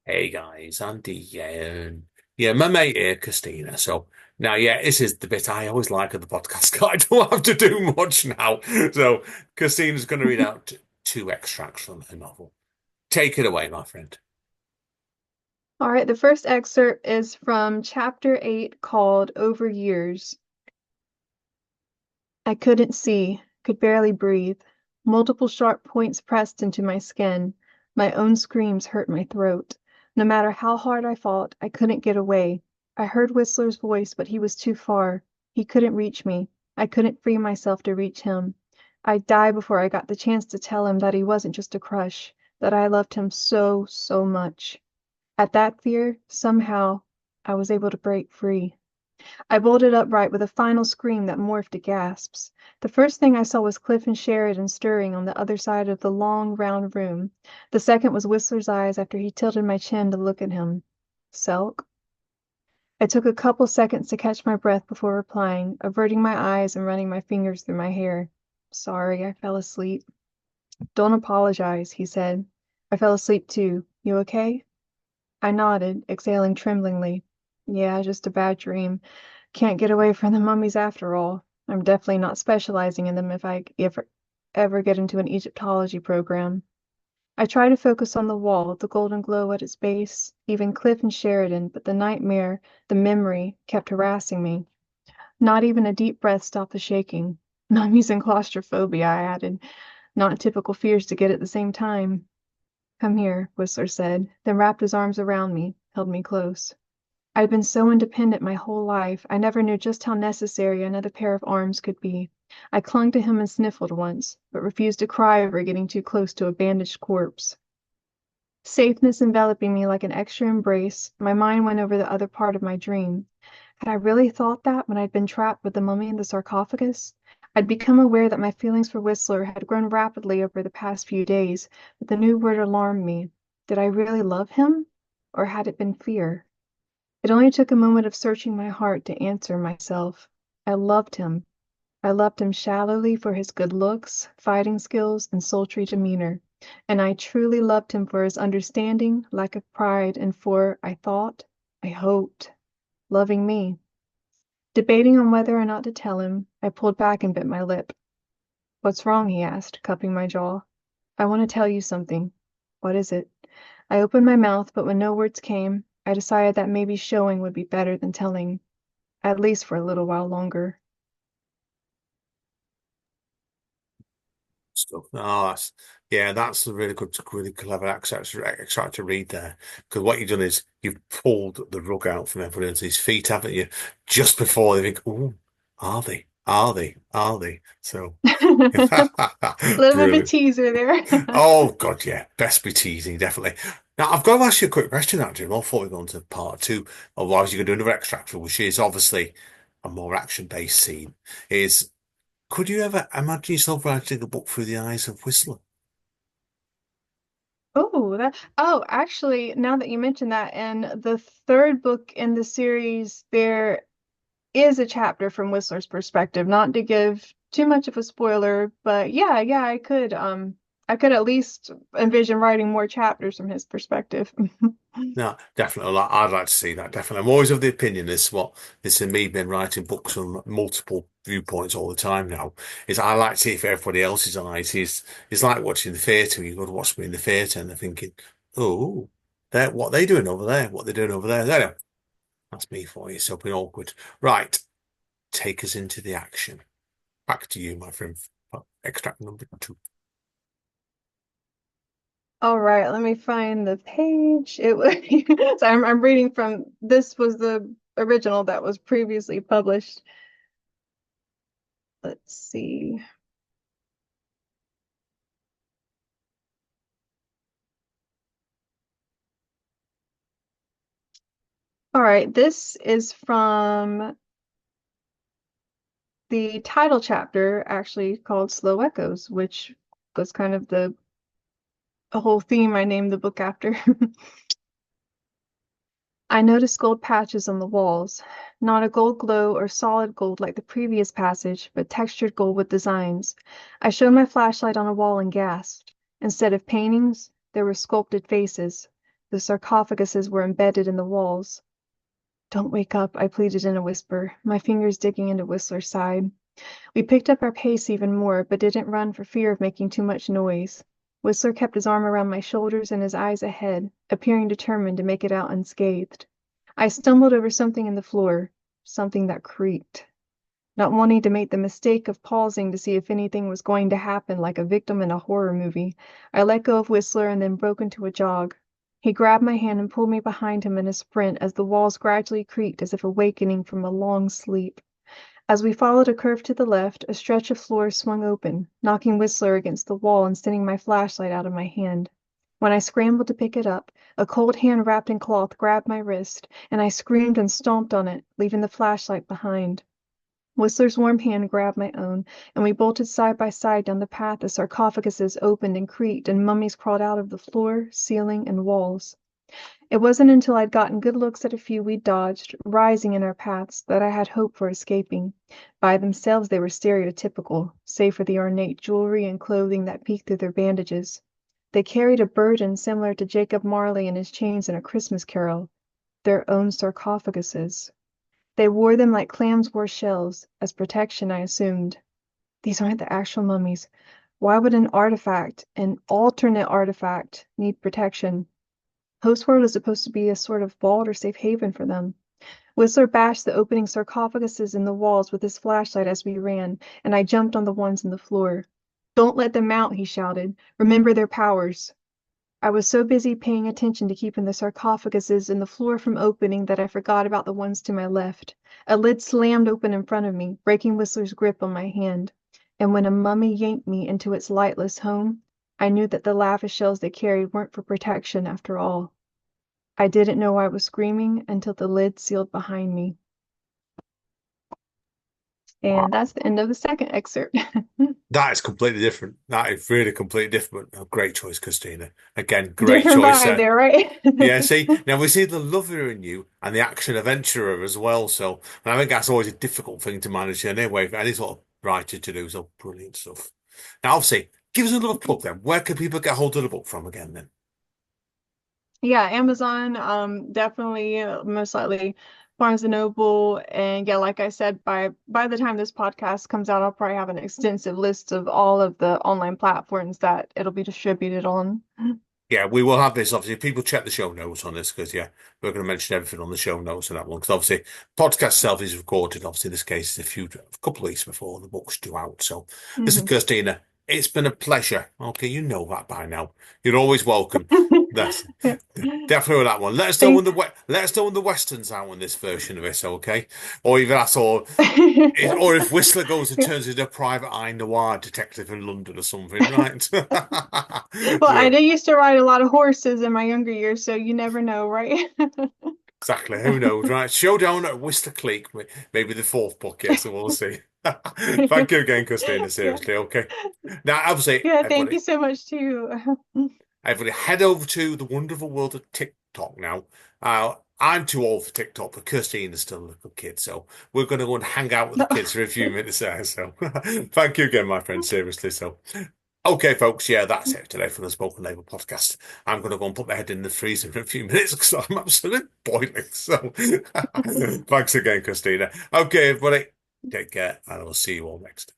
Hey guys, Andy. Yeah, my mate here, Christina. So now, yeah, this is the bit I always like of the podcast. I don't have to do much now. So Christina's going to read out two extracts from her novel. Take it away, my friend. All right, the first excerpt is from chapter 8 called Over Years. I couldn't see, could barely breathe. Multiple sharp points pressed into my skin. My own screams hurt my throat. No matter how hard I fought, I couldn't get away. I heard Whistler's voice, but he was too far. He couldn't reach me. I couldn't free myself to reach him. I'd die before I got the chance to tell him that he wasn't just a crush, that I loved him so, so much. At that fear, somehow, I was able to break free. I bolted upright with a final scream that morphed to gasps. The first thing I saw was Cliff and Sheridan stirring on the other side of the long, round room. The second was Whistler's eyes after he tilted my chin to look at him. Selk? I took a couple seconds to catch my breath before replying, averting my eyes and running my fingers through my hair. Sorry, I fell asleep. Don't apologize, he said. I fell asleep too. You okay? I nodded, exhaling tremblingly. Yeah, just a bad dream. Can't get away from the mummies after all. I'm definitely not specializing in them if I ever get into an Egyptology program. I try to focus on the wall, the golden glow at its base, even Cliff and Sheridan, but the nightmare, the memory, kept harassing me. Not even a deep breath stopped the shaking. Mummies and claustrophobia, I added. Not typical fears to get at the same time. Come here, Whistler said, then wrapped his arms around me, held me close. I'd been so independent my whole life, I never knew just how necessary another pair of arms could be. I clung to him and sniffled once, but refused to cry over getting too close to a bandaged corpse. Safeness enveloping me like an extra embrace, my mind went over the other part of my dream. Had I really thought that when I'd been trapped with the mummy in the sarcophagus? I'd become aware that my feelings for Whistler had grown rapidly over the past few days, but the new word alarmed me. Did I really love him? Or had it been fear? It only took a moment of searching my heart to answer myself. I loved him. I loved him shallowly for his good looks, fighting skills, and sultry demeanor. And I truly loved him for his understanding, lack of pride, and for, I thought, I hoped, loving me. Debating on whether or not to tell him, I pulled back and bit my lip. What's wrong? He asked, cupping my jaw. I want to tell you something. What is it? I opened my mouth, but when no words came, I decided that maybe showing would be better than telling, at least for a little while longer. Stuff. Oh, that's a really good, really clever extract to read there. Because what you've done is you've pulled the rug out from everybody's feet, haven't you? Just before they think, "Oh, are they? Are they? Are they?" So, A little bit of a brilliant. teaser there. Oh God, yeah, best be teasing, definitely. Now I've got to ask you a quick question actually, before we go on to part two. Otherwise, you're going to do another extract, which is obviously a more action-based scene. Is could you ever imagine yourself writing a book through the eyes of Whistler? Actually, now that you mention that, in the third book in the series, there is a chapter from Whistler's perspective. Not to give too much of a spoiler, but yeah, I could at least envision writing more chapters from his perspective. No, definitely. I'd like to see that. Definitely. I'm always of the opinion this is what this is me been writing books from multiple viewpoints all the time now. Is I like to see it for everybody else's eyes. It's like watching the theatre. You go to watch me in the theatre and they're thinking, oh, they're what they doing over there, what they're doing over there. There, that's me for you. So been awkward. Right. Take us into the action. Back to you, my friend. Extract number two. All right, let me find the page. It was so I'm reading from this was the original that was previously published. Let's see. All right, this is from the title chapter, actually called Slow Echoes, which was kind of the a whole theme I named the book after. I noticed gold patches on the walls, not a gold glow or solid gold like the previous passage, but textured gold with designs. I shone my flashlight on a wall and gasped. Instead of paintings, there were sculpted faces. The sarcophaguses were embedded in the walls. Don't wake up, I pleaded in a whisper, my fingers digging into Whistler's side. We picked up our pace even more, but didn't run for fear of making too much noise. Whistler kept his arm around my shoulders and his eyes ahead, appearing determined to make it out unscathed. I stumbled over something in the floor, something that creaked. Not wanting to make the mistake of pausing to see if anything was going to happen like a victim in a horror movie, I let go of Whistler and then broke into a jog. He grabbed my hand and pulled me behind him in a sprint as the walls gradually creaked as if awakening from a long sleep. As we followed a curve to the left, a stretch of floor swung open, knocking Whistler against the wall and sending my flashlight out of my hand. When I scrambled to pick it up, a cold hand wrapped in cloth grabbed my wrist, and I screamed and stomped on it, leaving the flashlight behind. Whistler's warm hand grabbed my own, and we bolted side by side down the path as sarcophaguses opened and creaked and mummies crawled out of the floor, ceiling, and walls. It wasn't until I'd gotten good looks at a few we'd dodged, rising in our paths, that I had hope for escaping. By themselves they were stereotypical, save for the ornate jewelry and clothing that peeked through their bandages. They carried a burden similar to Jacob Marley and his chains in A Christmas Carol, their own sarcophaguses. They wore them like clams wore shells, as protection, I assumed. These aren't the actual mummies. Why would an alternate artifact, need protection? Hostworld is supposed to be a sort of vault or safe haven for them. Whistler bashed the opening sarcophaguses in the walls with his flashlight as we ran, and I jumped on the ones in the floor. Don't let them out, he shouted. Remember their powers. I was so busy paying attention to keeping the sarcophaguses in the floor from opening that I forgot about the ones to my left. A lid slammed open in front of me, breaking Whistler's grip on my hand. And when a mummy yanked me into its lightless home, I knew that the lavish shells they carried weren't for protection after all. I didn't know I was screaming until the lid sealed behind me. And that's the end of the second excerpt. That is completely different. That is really completely different. A great choice, Christina. Again, great Different choice vibe there. there, right? Yeah, see, now we see the lover in you and the action adventurer as well. So, and I think that's always a difficult thing to manage anyway for any sort of writer to do. So, brilliant stuff. Now, obviously, give us another plug then. Where can people get hold of the book from again then? Yeah, Amazon, definitely, most likely Barnes and Noble, and yeah, like I said, by the time this podcast comes out, I'll probably have an extensive list of all of the online platforms that it'll be distributed on. Yeah, we will have this. Obviously, people check the show notes on this because, yeah, we're going to mention everything on the show notes on that one. Because obviously, podcast itself is recorded. Obviously, in this case, a couple of weeks before the book's due out. So, listen, Mhm. Christina, it's been a pleasure. Okay, you know that by now. You're always welcome. That's Yeah. definitely that one. Let us know when Thank let us know when the westerns out on this version of this, okay? Or even that's all. Or if Whistler goes and Yeah. turns into a private eye noir detective in London or something, right? Well, I Well, did used to ride a lot of horses in my younger years, so you never know, right? exactly. Who knows, right? Showdown at Whistler Creek, maybe the fourth book, yeah, so we'll see. Thank you again, Christina, Yeah. seriously, okay. Now, obviously, Yeah, thank you so much too. everybody head over to the wonderful world of TikTok now. I'm too old for TikTok, but Christina's still a little kid, so we're going to go and hang out with the No. kids for a few minutes there. So, thank you again, my friend, seriously. So, okay, folks, yeah, that's it today for the Spoken Label podcast. I'm going to go and put my head in the freezer for a few minutes because I'm absolutely boiling. So, thanks again, Christina. Okay, everybody, take care, and I will see you all next time.